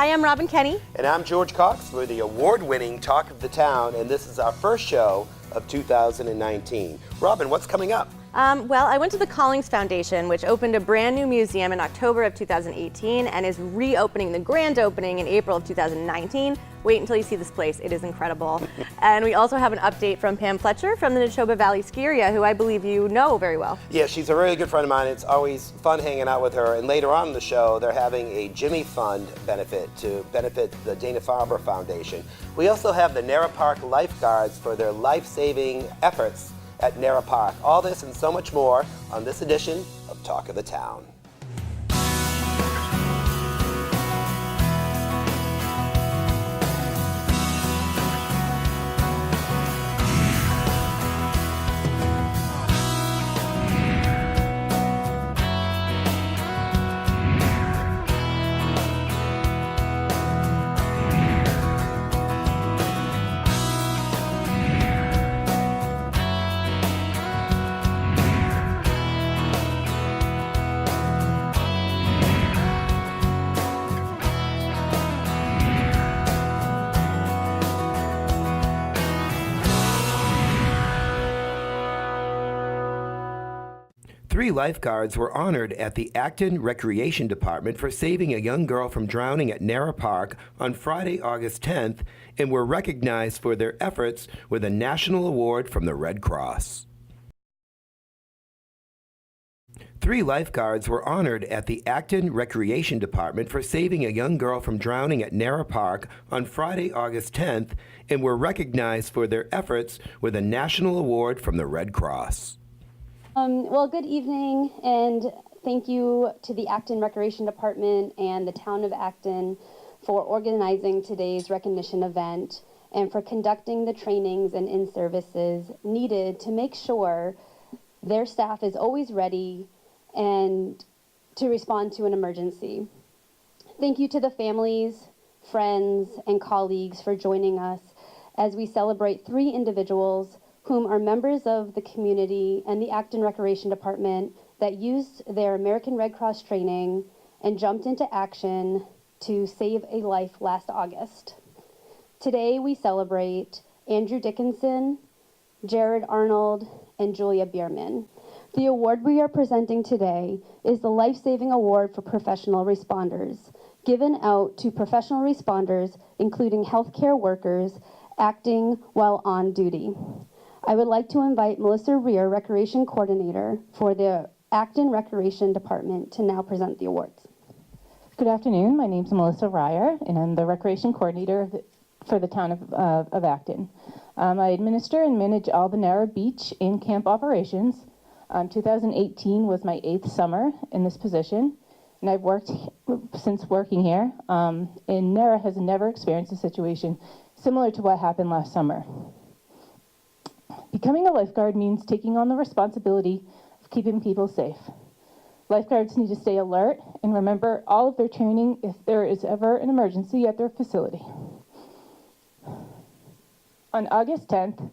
Hi, I'm Robin Kenny. And I'm George Cox. We're the award-winning Talk of the Town, and this is our first show of 2019. Robin, what's coming up? Well, I went to the Collings Foundation, which opened a brand new museum in October of 2018 and is reopening the grand opening in April of 2019. Wait until you see this place. It is incredible. And we also have an update from Pam Fletcher from the Nashoba Valley Ski area, who I believe you know very well. Yeah, she's a really good friend of mine. It's always fun hanging out with her. And later on in the show, they're having a Jimmy Fund benefit to benefit the Dana-Farber Foundation. We also have the Nara Park lifeguards for their life-saving efforts at Nara Park. All this and so much more on this edition of Talk of the Town. Three lifeguards were honored at the Acton Recreation Department for saving a young girl from drowning at Nara Park on Friday, August 10th, and were recognized for their efforts with a national award from the Red Cross. Three lifeguards were honored at the Acton Recreation Department for saving a young girl from drowning at Nara Park on Friday, August 10th, and were recognized for their efforts with a national award from the Red Cross. Well, good evening, and thank you to the Acton Recreation Department and the town of Acton for organizing today's recognition event and for conducting the trainings and in-services needed to make sure their staff is always ready and to respond to an emergency. Thank you to the families, friends, and colleagues for joining us as we celebrate three individuals whom are members of the community and the Acton Recreation Department that used their American Red Cross training and jumped into action to save a life last August. Today we celebrate Andrew Dickinson, Jared Arnold, and Julia Bierman. The award we are presenting today is the Life Saving Award for Professional Responders, given out to professional responders, including healthcare workers, acting while on duty. I would like to invite Melissa Rear, Recreation Coordinator for the Acton Recreation Department, to now present the awards. Good afternoon. My name is Melissa Rear, and I'm the Recreation Coordinator for the town of Acton. I administer and manage all the Nara Beach and camp operations. 2018 was my 8th summer in this position, and I've worked since working here, and Nara has never experienced a situation similar to what happened last summer. Becoming a lifeguard means taking on the responsibility of keeping people safe. Lifeguards need to stay alert and remember all of their training if there is ever an emergency at their facility. On August 10th,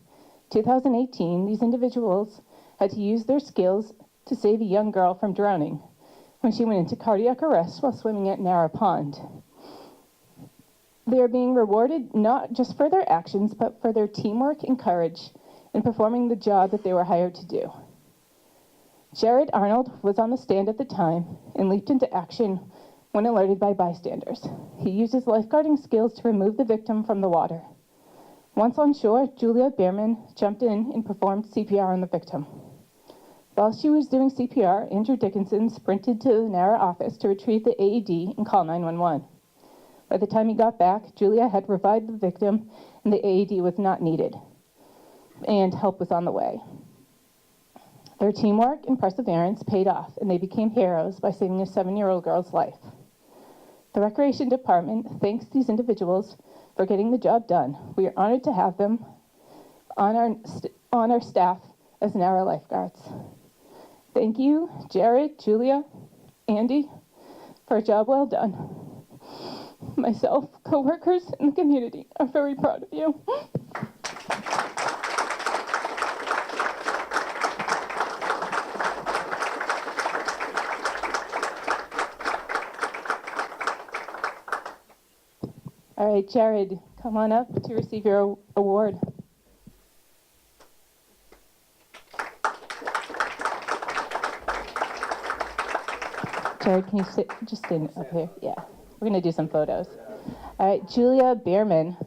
2018, these individuals had to use their skills to save a young girl from drowning when she went into cardiac arrest while swimming at Nara Pond. They are being rewarded not just for their actions, but for their teamwork and courage in performing the job that they were hired to do. Jared Arnold was on the stand at the time and leaped into action when alerted by bystanders. He used his lifeguarding skills to remove the victim from the water. Once on shore, Julia Bierman jumped in and performed CPR on the victim. While she was doing CPR, Andrew Dickinson sprinted to the Nara office to retrieve the AED and call 911. By the time he got back, Julia had revived the victim and the AED was not needed, and help was on the way. Their teamwork and perseverance paid off, and they became heroes by saving a 7-year-old girl's life. The Recreation Department thanks these individuals for getting the job done. We are honored to have them on our staff as Nara lifeguards. Thank you, Jared, Julia, Andy, for a job well done. Myself, coworkers, and the community are very proud of you. All right, Jared, come on up to receive your award. Jared, can you just stand up here? Yeah, we're gonna do some photos. All right, Julia Behrman.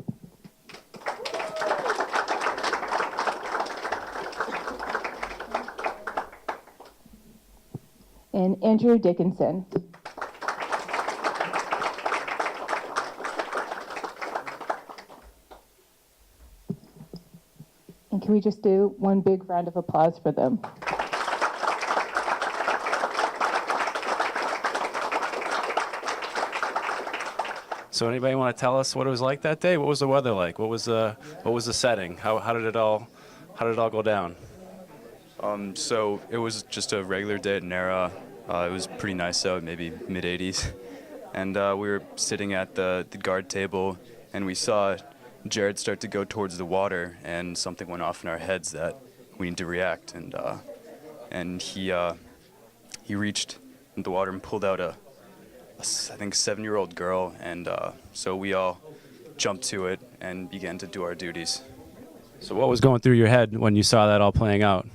And Andrew Dickinson. And can we just do one big round of applause for them? So anybody want to tell us what it was like that day? What was the weather like? What was the setting? How did it all go down? So it was just a regular day at Nara. It was pretty nice out, maybe mid-80s. And we were sitting at the guard table, and we saw Jared start to go towards the water, and something went off in our heads that we need to react. And he reached in the water and pulled out a I think 7-year-old girl, and so we all jumped to it and began to do our duties. So what was going through your head when you saw that all playing out?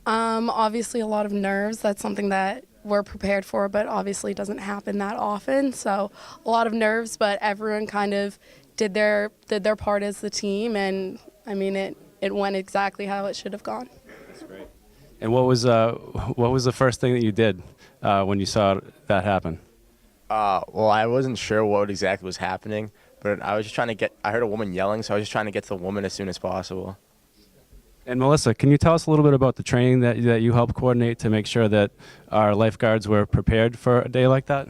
Obviously a lot of nerves. That's something that we're prepared for, but obviously doesn't happen that often. So a lot of nerves, but everyone kind of did their part as the team, and I mean it went exactly how it should have gone. That's great. And what was the first thing that you did when you saw that happen? Well, I wasn't sure what exactly was happening, but I was just I heard a woman yelling, so I was just trying to get to the woman as soon as possible. And Melissa, can you tell us a little bit about the training that you helped coordinate to make sure that our lifeguards were prepared for a day like that?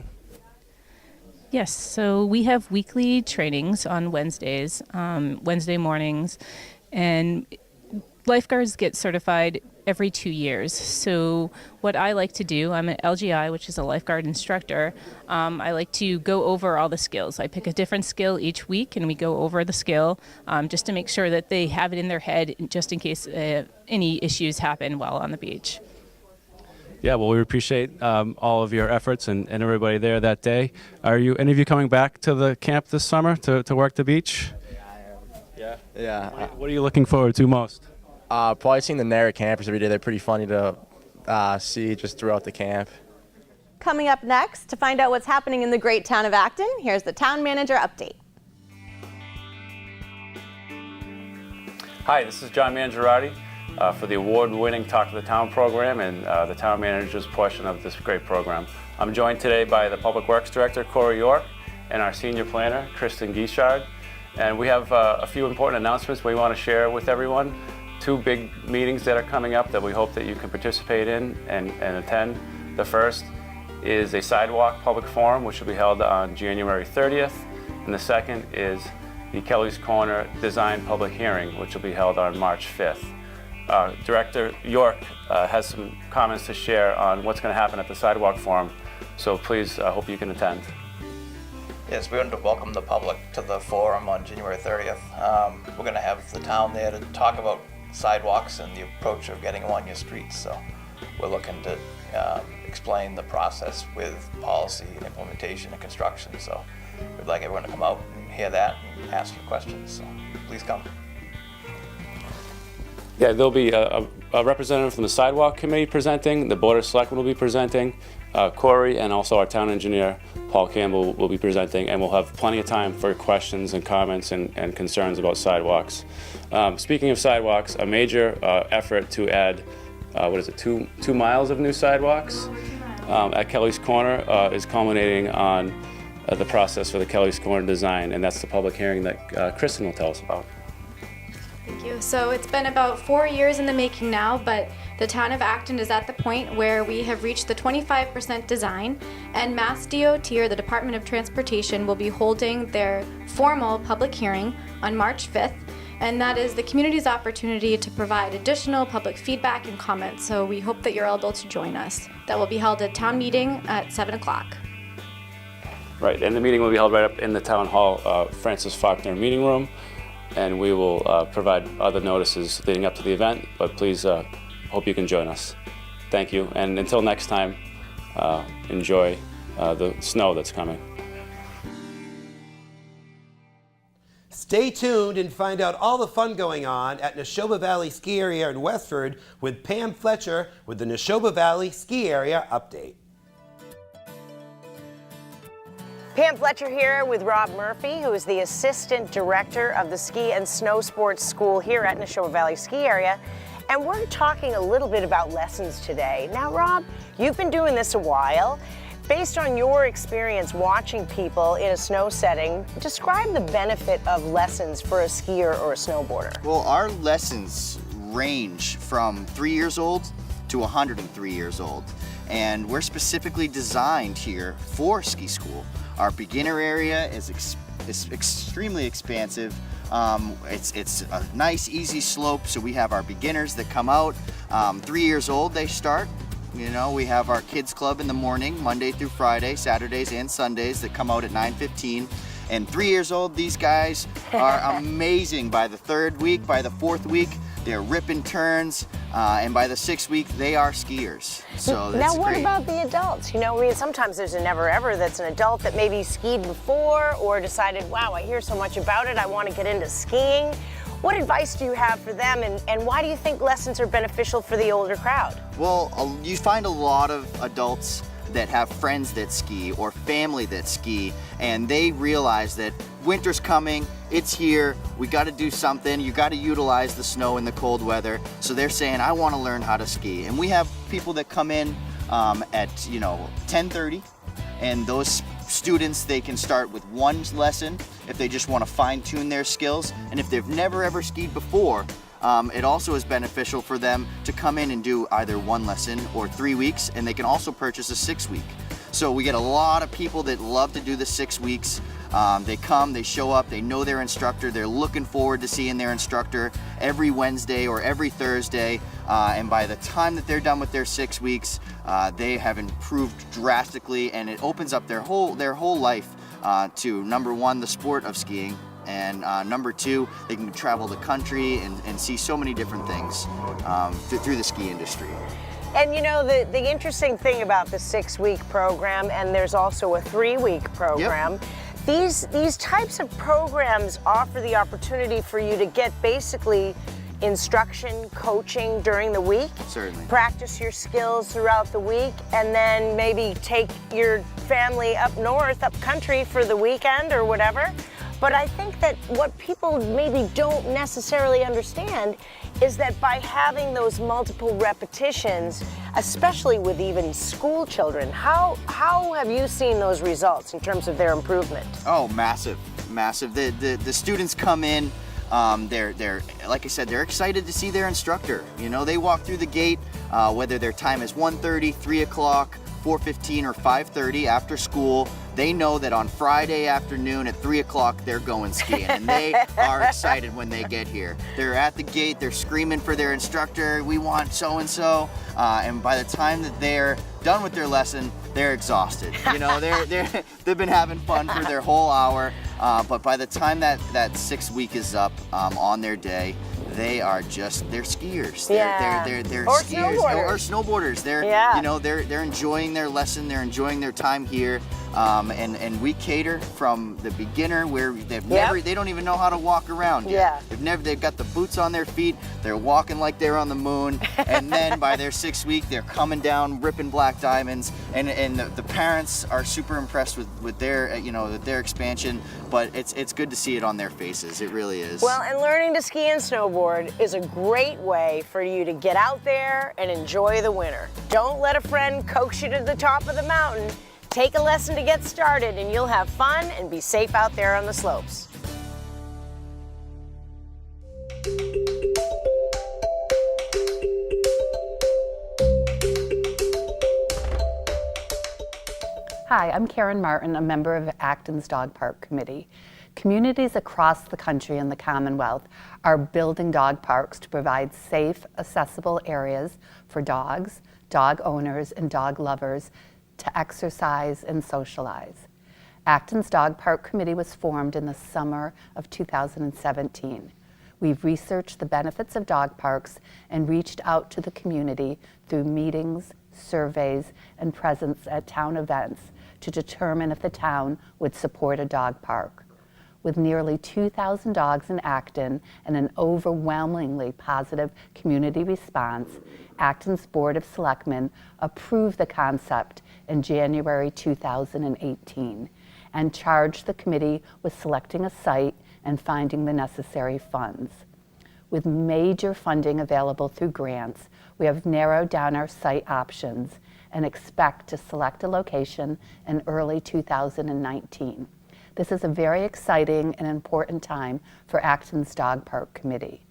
Yes, so we have weekly trainings on Wednesdays, Wednesday mornings, and lifeguards get certified every 2 years. So what I like to do, I'm an LGI, which is a lifeguard instructor. I like to go over all the skills. I pick a different skill each week, and we go over the skill just to make sure that they have it in their head, just in case any issues happen while on the beach. Yeah, well, we appreciate all of your efforts and everybody there that day. Are any of you coming back to the camp this summer to work the beach? Yeah, I am. Yeah? Yeah. What are you looking forward to most? Probably seeing the Nara campers every day. They're pretty funny to see just throughout the camp. Coming up next, to find out what's happening in the great town of Acton, here's the town manager update. Hi, this is John Mangiarotti for the award-winning Talk to the Town program and the town manager's portion of this great program. I'm joined today by the Public Works Director, Corey York, and our senior planner, Kristen Guichard. And we have a few important announcements we want to share with everyone. 2 big meetings that are coming up that we hope that you can participate in and attend. The first is a sidewalk public forum, which will be held on January 30th. And the second is the Kelly's Corner Design Public Hearing, which will be held on March 5th. Director York has some comments to share on what's going to happen at the sidewalk forum. So please, I hope you can attend. Yes, we wanted to welcome the public to the forum on January 30th. We're going to have the town there to talk about sidewalks and the approach of getting them on your streets. So we're looking to explain the process with policy and implementation and construction. So we'd like everyone to come out and hear that and ask your questions. So please come. Yeah, there'll be a representative from the Sidewalk Committee presenting, the Board of Selectmen will be presenting, Corey and also our town engineer, Paul Campbell, will be presenting, and we'll have plenty of time for questions and comments and concerns about sidewalks. Speaking of sidewalks, a major effort to add, 2 miles of new sidewalks at Kelly's Corner is culminating on the process for the Kelly's Corner design, and that's the public hearing that Kristen will tell us about. Thank you. So it's been about 4 years in the making now, but the town of Acton is at the point where we have reached the 25% design, and Mass DOT, or the Department of Transportation, will be holding their formal public hearing on March 5th, and that is the community's opportunity to provide additional public feedback and comments. So we hope that you're able to join us. That will be held at town meeting at 7 o'clock. Right, and the meeting will be held right up in the town hall, Francis Faulkner meeting room. And we will provide other notices leading up to the event, but please hope you can join us. Thank you, and until next time, enjoy the snow that's coming. Stay tuned and find out all the fun going on at Nashoba Valley Ski Area in Westford with Pam Fletcher with the Nashoba Valley Ski Area Update. Pam Fletcher here with Rob Murphy, who is the Assistant Director of the Ski and Snow Sports School here at Nashoba Valley Ski Area. And we're talking a little bit about lessons today. Now, Rob, you've been doing this a while. Based on your experience watching people in a snow setting, describe the benefit of lessons for a skier or a snowboarder. Well, our lessons range from 3 years old to 103 years old. And we're specifically designed here for ski school. Our beginner area is extremely expansive. It's a nice, easy slope, so we have our beginners that come out. 3 years old, they start. You know, we have our kids club in the morning, Monday through Friday, Saturdays and Sundays, that come out at 9:15. And 3 years old, these guys are amazing. By the third week, by the fourth week, they're ripping turns, and by the sixth week, they are skiers. So that's now, what great. about the adults? You know, I mean, sometimes there's a never-ever that's an adult that maybe skied before or decided, wow, I hear so much about it, I want to get into skiing. What advice do you have for them, and why do you think lessons are beneficial for the older crowd? Well, you find a lot of adults that have friends that ski or family that ski, and they realize that winter's coming, it's here, we got to do something, you got to utilize the snow and the cold weather. So they're saying, I want to learn how to ski. And we have people that come in at 10:30, and those students, they can start with one lesson if they just want to fine-tune their skills. And if they've never ever skied before, it also is beneficial for them to come in and do either one lesson or 3 weeks, and they can also purchase a 6-week. So we get a lot of people that love to do the 6 weeks. They come, they show up, they know their instructor, they're looking forward to seeing their instructor every Wednesday or every Thursday, and by the time that they're done with their 6 weeks, they have improved drastically, and it opens up their whole life to, number one, the sport of skiing, and number two, they can travel the country and see so many different things through the ski industry. And you know, the interesting thing about the 6-week program, and there's also a 3-week program, Yep. These types of programs offer the opportunity for you to get basically instruction, coaching during the week. Certainly. Practice your skills throughout the week, and then maybe take your family up north, up country for the weekend or whatever. But I think that what people maybe don't necessarily understand is that by having those multiple repetitions, especially with even school children, how have you seen those results in terms of their improvement? Oh, massive, massive. The students come in, they're like I said, they're excited to see their instructor. You know, they walk through the gate, whether their time is 1:30, 3 o'clock, 4:15, or 5:30 after school. They know that on Friday afternoon at 3 o'clock they're going skiing, and they are excited when they get here. They're at the gate, they're screaming for their instructor, we want so-and-so, and by the time that they're done with their lesson, they're exhausted. You know, they've been having fun for their whole hour, but by the time that 6 week is up on their day, they're skiers. They're or skiers snowboarders. or snowboarders. They're enjoying their lesson. They're enjoying their time here, and we cater from the beginner where they don't even know how to walk around yet. They've got the boots on their feet. They're walking like they're on the moon, and then by their 6th week, they're coming down ripping black diamonds, and the parents are super impressed with their expansion. But it's good to see it on their faces. It really is. Well, and learning to ski and snowboard is a great way for you to get out there and enjoy the winter. Don't let a friend coax you to the top of the mountain. Take a lesson to get started, and you'll have fun and be safe out there on the slopes. Hi, I'm Karen Martin, a member of Acton's Dog Park Committee. Communities across the country and the Commonwealth are building dog parks to provide safe, accessible areas for dogs, dog owners, and dog lovers to exercise and socialize. Acton's Dog Park Committee was formed in the summer of 2017. We've researched the benefits of dog parks and reached out to the community through meetings, surveys, and presence at town events to determine if the town would support a dog park. With nearly 2,000 dogs in Acton and an overwhelmingly positive community response, Acton's Board of Selectmen approved the concept in January 2018 and charged the committee with selecting a site and finding the necessary funds. With major funding available through grants, we have narrowed down our site options and expect to select a location in early 2019. This is a very exciting and important time for Acton's Dog Park Committee.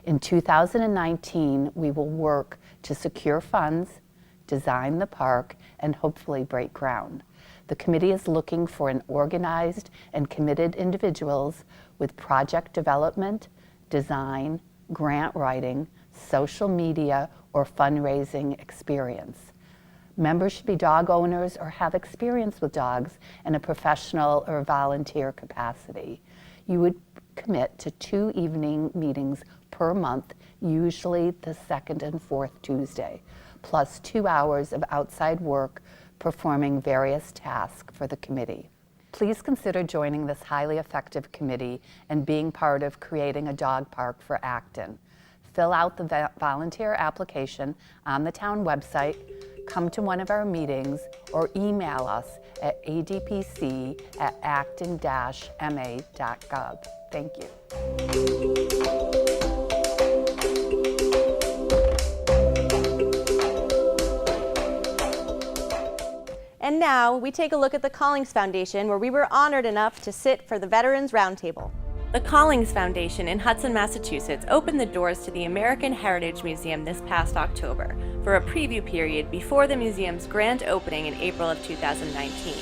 In 2019, we will work to secure funds, design the park, and hopefully break ground. The committee is looking for an organized and committed individuals with project development, design, grant writing, social media, or fundraising experience. Members should be dog owners or have experience with dogs in a professional or volunteer capacity. You would commit to 2 evening meetings per month, usually the second and fourth Tuesday, plus 2 hours of outside work performing various tasks for the committee. Please consider joining this highly effective committee and being part of creating a dog park for Acton. Fill out the volunteer application on the town website, come to one of our meetings, or email us at adpc@acton-ma.gov. Thank you. And now we take a look at the Collings Foundation, where we were honored enough to sit for the Veterans Roundtable. The Collings Foundation in Hudson, Massachusetts opened the doors to the American Heritage Museum this past October for a preview period before the museum's grand opening in April of 2019.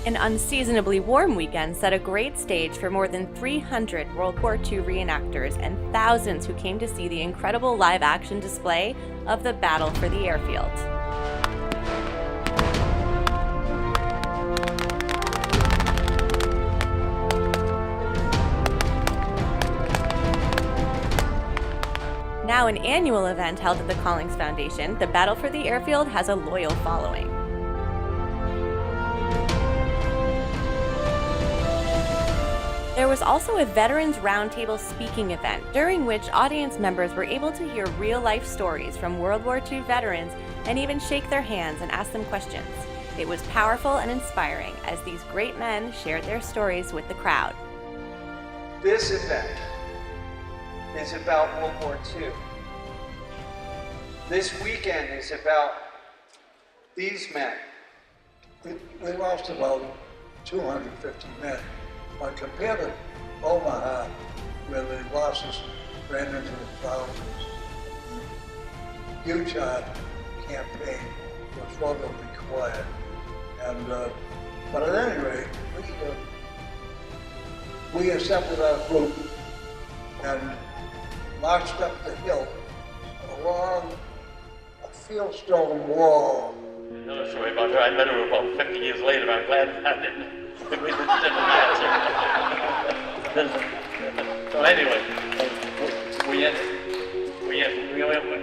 An unseasonably warm weekend set a great stage for more than 300 World War II reenactors and thousands who came to see the incredible live-action display of the Battle for the Airfield. Now an annual event held at the Collings Foundation, the Battle for the Airfield has a loyal following. There was also a Veterans Roundtable speaking event, during which audience members were able to hear real-life stories from World War II veterans and even shake their hands and ask them questions. It was powerful and inspiring as these great men shared their stories with the crowd. This event is about World War II. This weekend is about these men. We lost about 250 men, but compared to Omaha, where the losses ran into the thousands, the Utah campaign was relatively quiet. And but at any rate, we assembled our group and marched up the hill along a fieldstone wall. Another story about her, I met her about 50 years later. I'm glad that didn't So anyway, we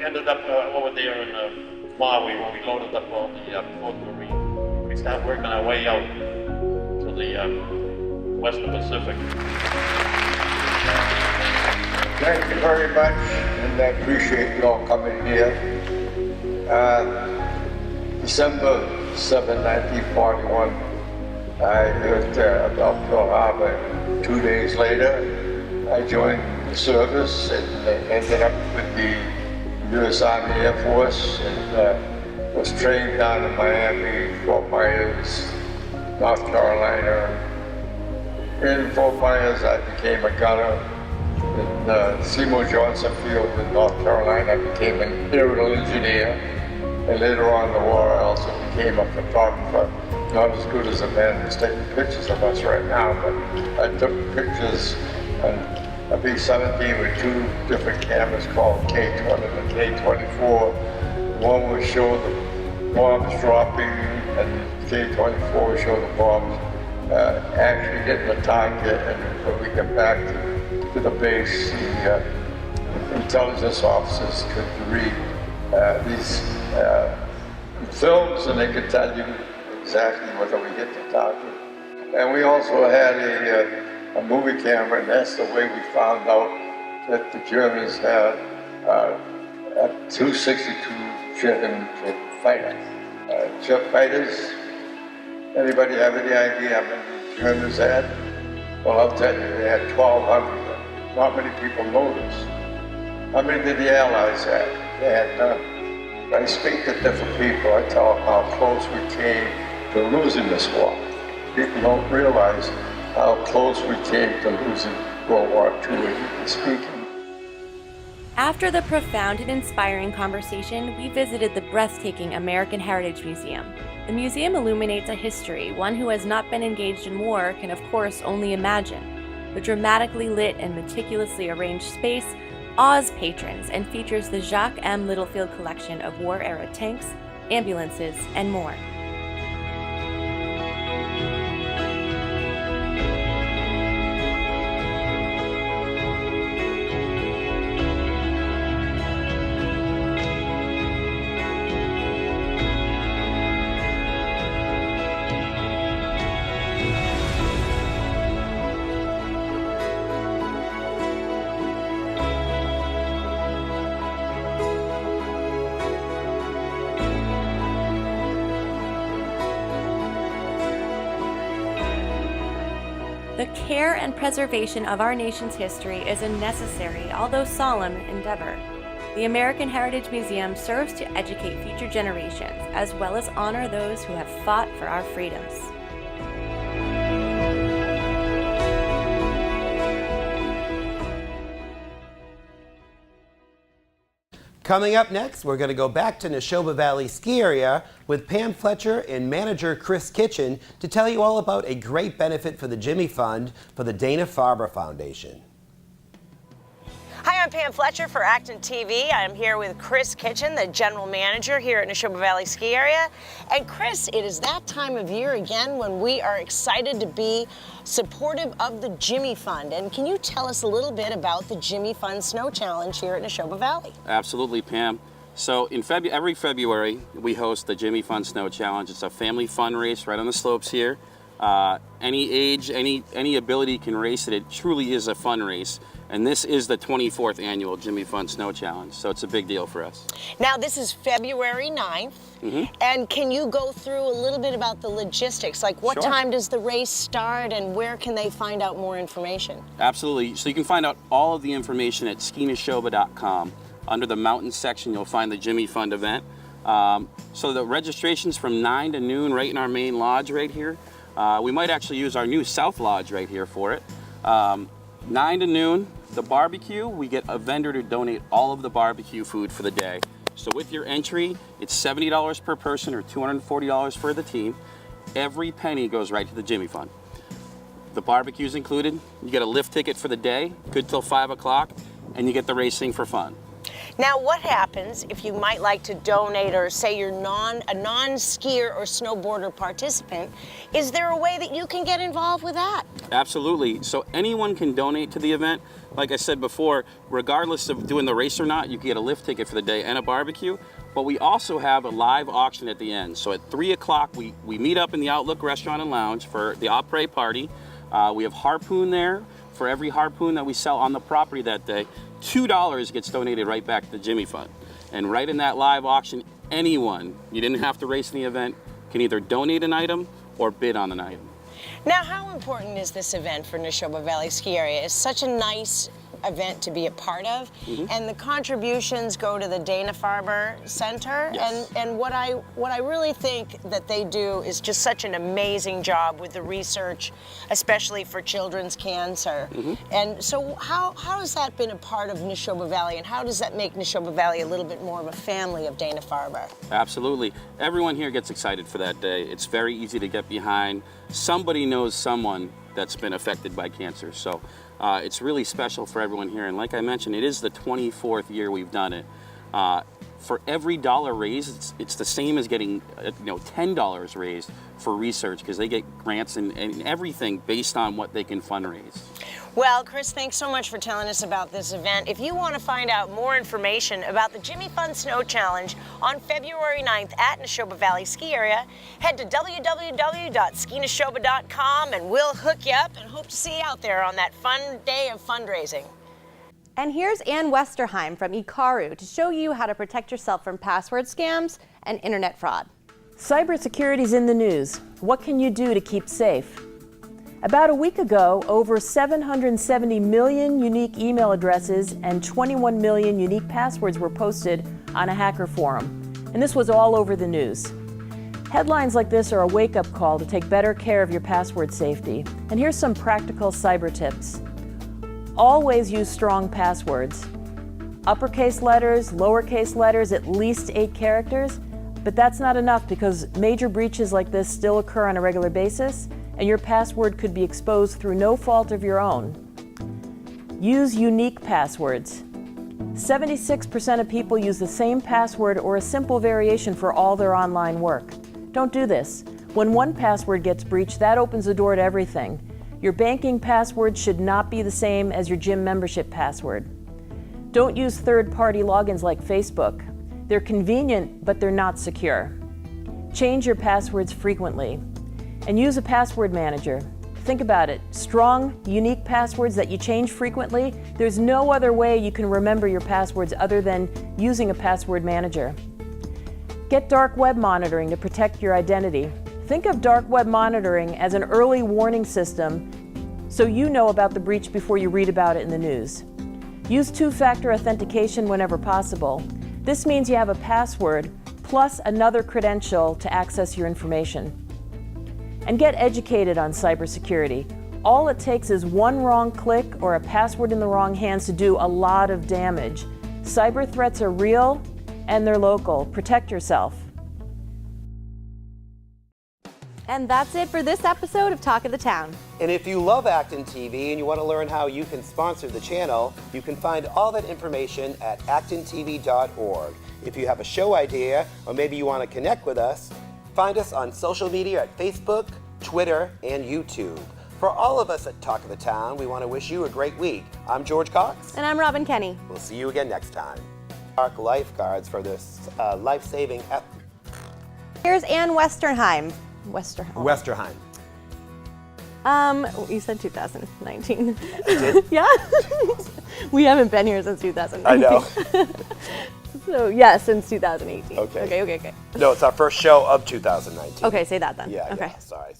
ended up over there in Maui when we loaded up all the boat marine. We started working our way out to the Western Pacific. Thank you very much, and I appreciate you all coming here. December 7, 1941, I heard about Pearl Harbor. 2 days later, I joined the service and ended up with the U.S. Army Air Force and was trained down in Miami, Fort Myers, North Carolina. In Fort Myers, I became a gunner. In Seymour Johnson Field in North Carolina, I became an aerial engineer, and later on in the war I also became a photographer. Not as good as a man who's taking pictures of us right now, but I took pictures on a B-17 with 2 different cameras called K-20 and K-24. One would show the bombs dropping, and K-24 would show the bombs actually hitting the target, and when we get back to the base, the intelligence officers could read these films, and they could tell you exactly whether we hit the target. And we also had a movie camera, and that's the way we found out that the Germans had a 262 German fighter. Jet fighters. Anybody have any idea how many Germans had? Well, I'll tell you, they had 1,200. Not many people know this. How many did the Allies have? They had none. When I speak to different people, I tell them how close we came to losing this war. People don't realize how close we came to losing World War II, speaking. After the profound and inspiring conversation, we visited the breathtaking American Heritage Museum. The museum illuminates a history one who has not been engaged in war can of course only imagine. The dramatically lit and meticulously arranged space awes patrons and features the Jacques M. Littlefield collection of war-era tanks, ambulances, and more. The care and preservation of our nation's history is a necessary, although solemn, endeavor. The American Heritage Museum serves to educate future generations, as well as honor those who have fought for our freedoms. Coming up next, we're going to go back to Nashoba Valley Ski Area with Pam Fletcher and manager Chris Kitchen to tell you all about a great benefit for the Jimmy Fund for the Dana-Farber Foundation. Hi, I'm Pam Fletcher for ActonTV. I'm here with Chris Kitchen, the general manager here at Nashoba Valley Ski Area. And Chris, it is that time of year again when we are excited to be supportive of the Jimmy Fund. And can you tell us a little bit about the Jimmy Fund Snow Challenge here at Nashoba Valley? Absolutely, Pam. So in every February, we host the Jimmy Fund Snow Challenge. It's a family fun race right on the slopes here. Any age, any ability can race it. It truly is a fun race. And this is the 24th annual Jimmy Fund Snow Challenge, so it's a big deal for us. Now, this is February 9th, and can you go through a little bit about the logistics? Like, what time does the race start, and where can they find out more information? Absolutely. So you can find out all of the information at skinashoba.com. Under the mountains section, you'll find the Jimmy Fund event. So the registration's from 9 to noon right in our main lodge right here. We might actually use our new South Lodge right here for it. 9 to noon. The barbecue, we get a vendor to donate all of the barbecue food for the day. So with your entry, it's $70 per person or $240 for the team. Every penny goes right to the Jimmy Fund. The barbecue's included. You get a lift ticket for the day, good till 5 o'clock, and you get the racing for fun. Now, what happens if you might like to donate, or say you're a non-skier or snowboarder participant? Is there a way that you can get involved with that? Absolutely. So anyone can donate to the event. Like I said before, regardless of doing the race or not, you can get a lift ticket for the day and a barbecue. But we also have a live auction at the end. So at 3 o'clock, we meet up in the Outlook Restaurant and Lounge for the après party. We have harpoon there. For every harpoon that we sell on the property that day, $2 gets donated right back to the Jimmy Fund. And right in that live auction, anyone, you didn't have to race in the event, can either donate an item or bid on an item. Now, how important is this event for Nashoba Valley Ski Area? It's such a nice event to be a part of, and the contributions go to the Dana-Farber Center. Yes. And what I really think that they do is just such an amazing job with the research, especially for children's cancer. And so how has that been a part of Nashoba Valley, and how does that make Nashoba Valley a little bit more of a family of Dana-Farber? Absolutely. Everyone here gets excited for that day. It's very easy to get behind. Somebody knows someone that's been affected by cancer. So it's really special for everyone here. And like I mentioned, it is the 24th year we've done it. For every dollar raised, it's the same as getting $10 raised for research, because they get grants and everything based on what they can fundraise. Well, Chris, thanks so much for telling us about this event. If you want to find out more information about the Jimmy Fun Snow Challenge on February 9th at Nashoba Valley Ski Area, head to www.skinashoba.com and we'll hook you up and hope to see you out there on that fun day of fundraising. And here's Ann Westerheim from Ikaru to show you how to protect yourself from password scams and internet fraud. Cybersecurity's in the news. What can you do to keep safe? About a week ago, over 770 million unique email addresses and 21 million unique passwords were posted on a hacker forum, and this was all over the news. Headlines like this are a wake-up call to take better care of your password safety. And here's some practical cyber tips. Always use strong passwords. Uppercase letters, lowercase letters, at least 8 characters, but that's not enough because major breaches like this still occur on a regular basis, and your password could be exposed through no fault of your own. Use unique passwords. 76% of people use the same password or a simple variation for all their online work. Don't do this. When one password gets breached, that opens the door to everything. Your banking password should not be the same as your gym membership password. Don't use third-party logins like Facebook. They're convenient, but they're not secure. Change your passwords frequently. And use a password manager. Think about it. Strong, unique passwords that you change frequently, there's no other way you can remember your passwords other than using a password manager. Get dark web monitoring to protect your identity. Think of dark web monitoring as an early warning system so you know about the breach before you read about it in the news. Use two-factor authentication whenever possible. This means you have a password plus another credential to access your information. And get educated on cybersecurity. All it takes is one wrong click or a password in the wrong hands to do a lot of damage. Cyber threats are real and they're local. Protect yourself. And that's it for this episode of Talk of the Town. And if you love ActonTV and you want to learn how you can sponsor the channel, you can find all that information at actontv.org. If you have a show idea or maybe you want to connect with us, find us on social media at Facebook, Twitter, and YouTube. For all of us at Talk of the Town, we want to wish you a great week. I'm George Cox. And I'm Robin Kenny. We'll see you again next time. Park lifeguards for this life-saving... Here's Ann Westerheim. Westerheim. You said 2019. I did? Yeah. We haven't been here since 2019. I know. So, yeah, since 2018. Okay. Okay. No, it's our first show of 2019. Okay, say that then. Yeah, okay. Yeah, sorry.